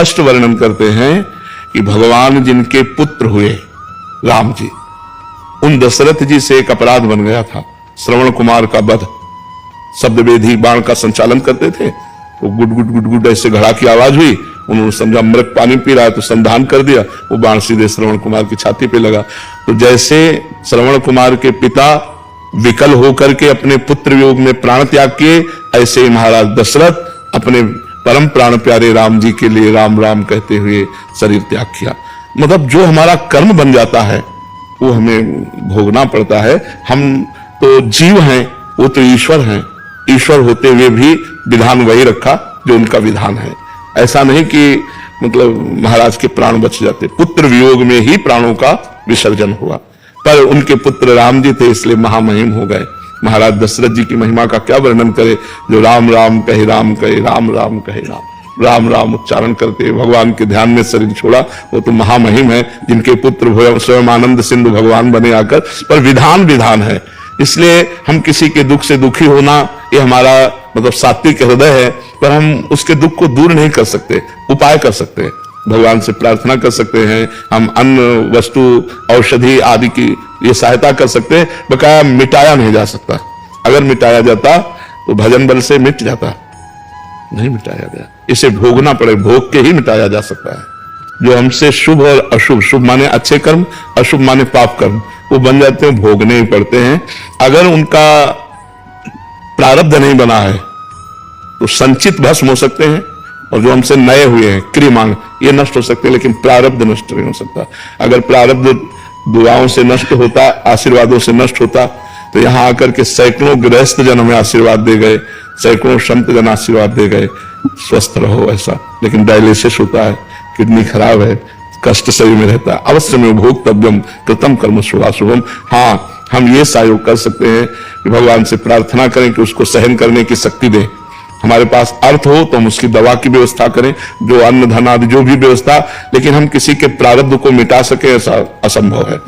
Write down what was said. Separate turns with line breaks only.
स्पष्ट वर्णन करते हैं कि भगवान जिनके पुत्र हुए राम जी, उन दशरथ जी से एक अपराध बन गया था, श्रवण कुमार का वध। शब्द वेदी बाण का संचालन करते थे, तो गुड गुड गुड गुड ऐसे घड़ा की आवाज हुई, उन्होंने समझा मृग पानी पी रहा है, तो संधान कर दिया, वो बाण सीधे श्रवण कुमार की छाती पे लगा। तो जैसे श्रवण कुमार के पिता विकल होकर के अपने पुत्र वियोग में प्राण त्याग किए, ऐसे ही महाराज दशरथ अपने परम प्राण प्यारे राम जी के लिए राम राम कहते हुए शरीर त्याग किया। मतलब जो हमारा कर्म बन जाता है वो हमें भोगना पड़ता है। हम तो जीव हैं, वो तो ईश्वर हैं, ईश्वर होते हुए भी विधान वही रखा जो उनका विधान है। ऐसा नहीं कि मतलब महाराज के प्राण बच जाते, पुत्र वियोग में ही प्राणों का विसर्जन हुआ, पर उनके पुत्र राम जी थे इसलिए महामहिम हो गए। महाराज दशरथ जी की महिमा का क्या वर्णन करे, जो राम राम कहे राम कहे, राम राम कहे राम, राम राम उच्चारण करते भगवान के ध्यान में शरीर छोड़ा, वो तो महामहिम है, जिनके पुत्र स्वयं आनंद सिंधु भगवान बने आकर। पर विधान विधान है, इसलिए हम किसी के दुख से दुखी होना ये हमारा मतलब सात्विक हृदय है, पर हम उसके दुख को दूर नहीं कर सकते, उपाय कर सकते हैं, भगवान से प्रार्थना कर सकते हैं, हम अन्न वस्तु औषधि आदि की ये सहायता कर सकते हैं, बकाया मिटाया नहीं जा सकता। अगर मिटाया जाता तो भजन बल से मिट जाता, नहीं मिटाया गया, इसे भोगना पड़े, भोग के ही मिटाया जा सकता है। जो हमसे शुभ और अशुभ, शुभ माने अच्छे कर्म, अशुभ माने पाप कर्म, वो बन जाते हैं, भोगने ही पड़ते हैं। अगर उनका प्रारब्ध नहीं बना है तो संचित भस्म हो सकते हैं, और जो हमसे नए हुए हैं क्रियमांग ये नष्ट हो सकते हैं, लेकिन प्रारब्ध नष्ट नहीं हो सकता। अगर प्रारब्ध दुआओं से नष्ट होता, आशीर्वादों से नष्ट होता, तो यहां आकर के सैकड़ों गृहस्थ जन हमें आशीर्वाद दे गए, सैकड़ों संत जन आशीर्वाद दे गए, स्वस्थ रहो ऐसा, लेकिन डायलिसिस होता है, किडनी खराब है, कष्ट शरीर में रहता है। अवश्य में भोक्तव्यम कृतम कर्म शुभाशुभम। हाँ, हम ये सहयोग कर सकते हैं कि भगवान से प्रार्थना करें कि उसको सहन करने की शक्ति दें। हमारे पास अर्थ हो तो हम उसकी दवा की व्यवस्था करें, जो अन्न धन आदि जो भी व्यवस्था, लेकिन हम किसी के प्रारब्ध को मिटा सके ऐसा असंभव है।